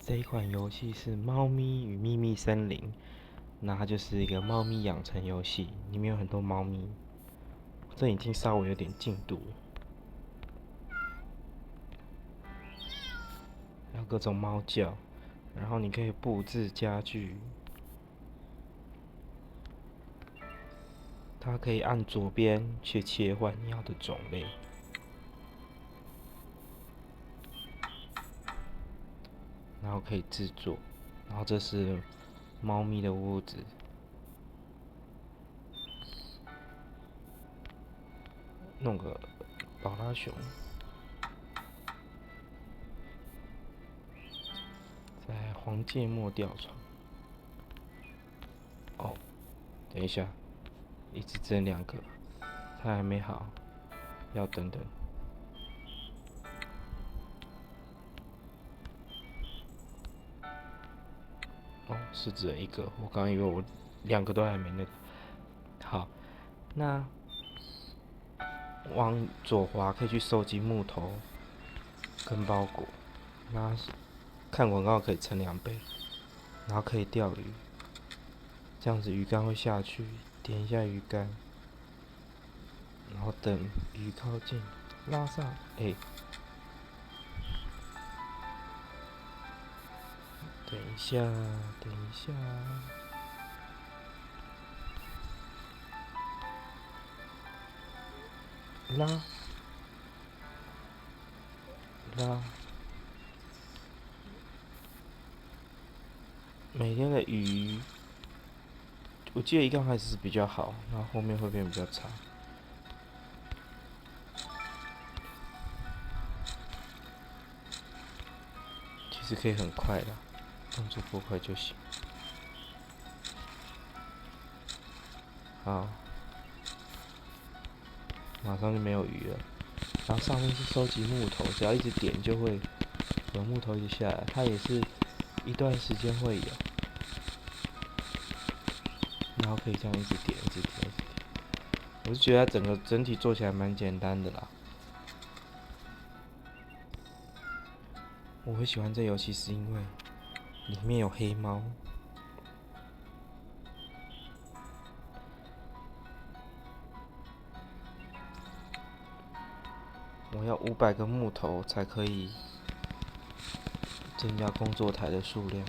这一款游戏是《猫咪与秘密森林》，那它就是一个猫咪养成游戏，里面有很多猫咪。这已经稍微有点进度了，还有各种猫叫，然后你可以布置家具，它可以按左边去切换你要的种类，然后可以制作。然后这是猫咪的屋子，弄个宝拉熊，在黄芥末吊床。哦，等一下，一直蒸两个，它还没好，要等等。哦，是只有一个，我刚以为我两个都还没那个。好，那往左滑可以去收集木头跟包裹，那看广告可以乘2倍，然后可以钓鱼，这样子鱼竿会下去，点一下鱼竿，然后等鱼靠近，拉上，等一下，等一下，拉拉，每天的鱼，我记得一刚开始是比较好，然后后面会变比较差。其实可以很快的，动作不快就行。好，马上就没有鱼了。然后上面是收集木头，只要一直点就会有木头一直下来。它也是一段时间会有，然后可以这样一直点，一直点，一直点。我是觉得它整体做起来蛮简单的啦。我会喜欢这游戏是因为里面有黑猫。我要500个木头才可以增加工作台的数量。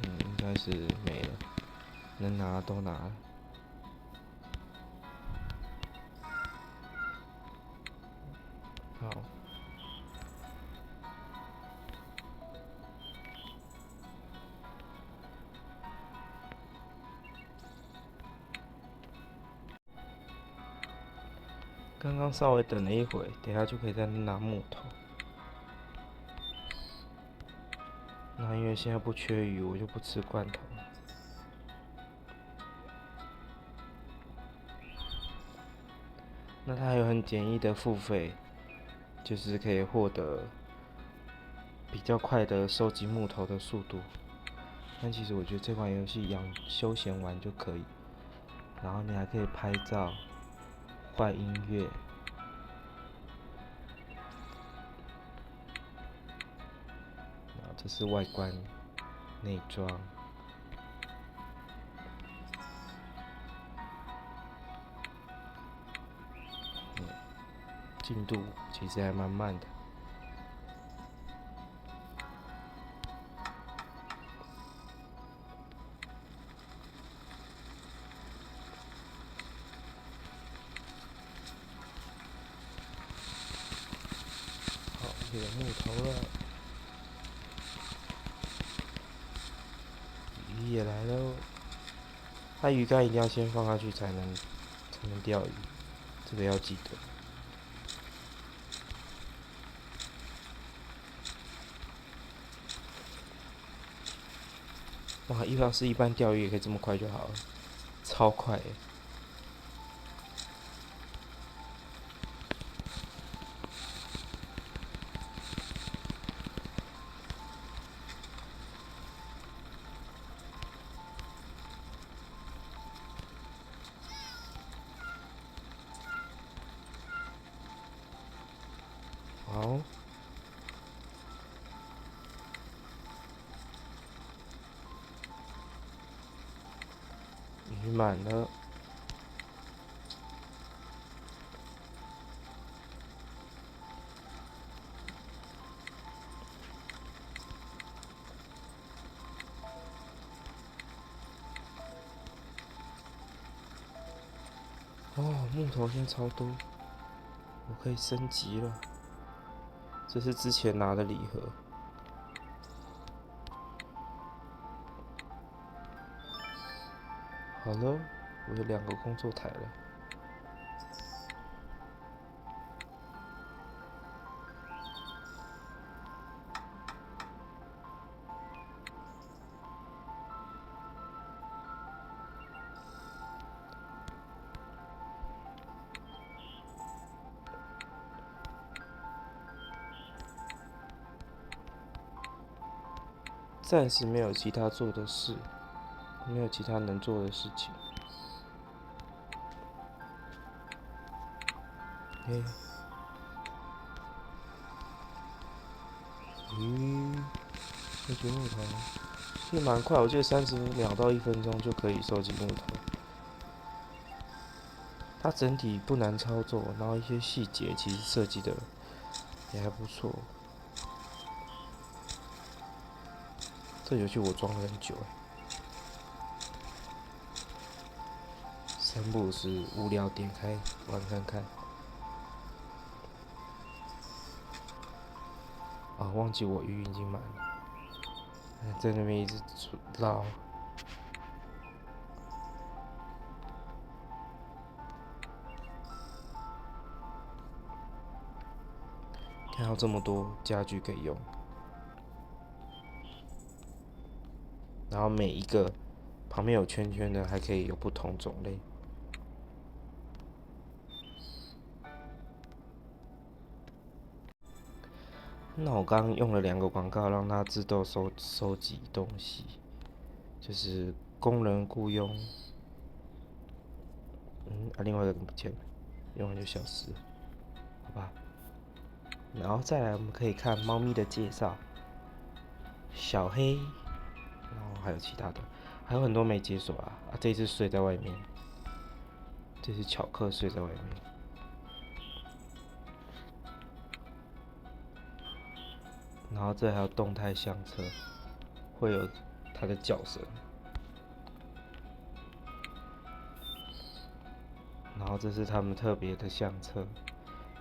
应该是没了，能拿的都拿了。好，刚刚稍微等了一会，等下就可以再拿木头。那因为现在不缺鱼，我就不吃罐头。那它还有很简易的付费，就是可以获得比较快的收集木头的速度。但其实我觉得这款游戏休闲玩就可以，然后你还可以拍照、换音乐。然后这是外观、内装。进度其实还蛮慢的。好，有木头了，鱼也来喽。它鱼竿一定要先放下去才能钓鱼，这个要记得。哇，一般钓鱼也可以这么快就好了，超快耶！好，鱼满了。哦，木头现在超多，我可以升级了。这是之前拿的礼盒。好了，我有2个工作台了。暂时没有其他做的事，没有其他能做的事情。嘿，收集木头，其实蛮快，我记得30秒到1分钟就可以收集木头。它整体不难操作，然后一些细节其实设计的也还不错。这游戏我装了很久3不5时无聊点开玩看看。啊，忘记我鱼已经满了，在那边一直捞。看到这么多家具可以用，然后每一个旁边有圈圈的还可以有不同种类。那我刚刚用了2个广告让它自动收集东西，就是工人雇佣，另外一个不见了，用完就消失了，好吧。然后再来我们可以看猫咪的介绍，小黑，然后还有其他的，还有很多没解锁啊。这只睡在外面，这只巧克睡在外面。然后这还有动态相册，会有它的叫声。然后这是他们特别的相册，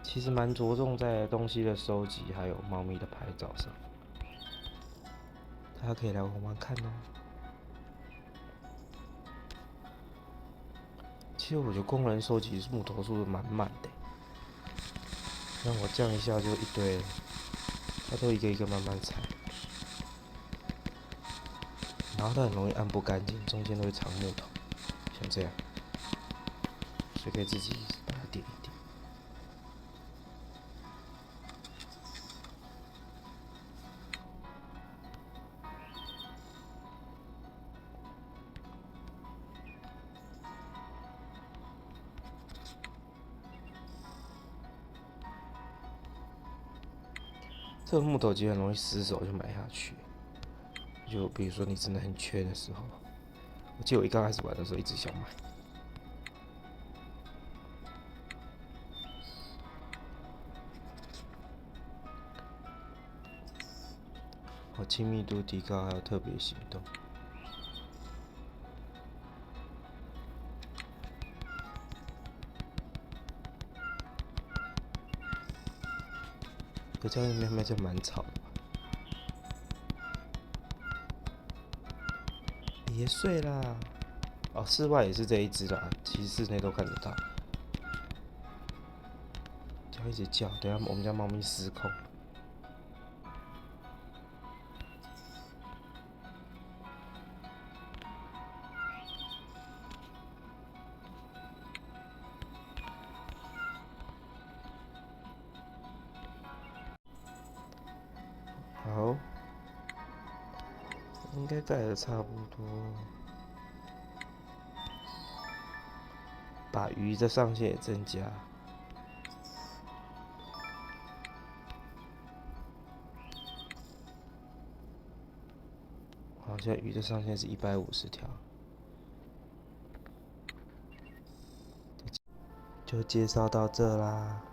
其实蛮着重在东西的收集，还有猫咪的拍照上。大家可以来玩玩看哦。其实我觉得工人收集木头速度蛮慢的，让我降一下就一堆了，它都一个一个慢慢踩，然后它很容易按不干净，中间都会藏木头，像这样，所以可以自己把它点一点。这个木头其实很容易失手就买下去，就比如说你真的很缺的时候，我记得我一刚开始玩的时候一直想买。亲密度提高，还有特别行动。可这样妹妹就蛮吵的吧？别睡啦！哦，室外也是这一只啦，其实室内都看得到。就一直叫，等下我们家猫咪失控。好，应该盖的差不多。把鱼的上限也增加。现在鱼的上限是150条，就介绍到这啦。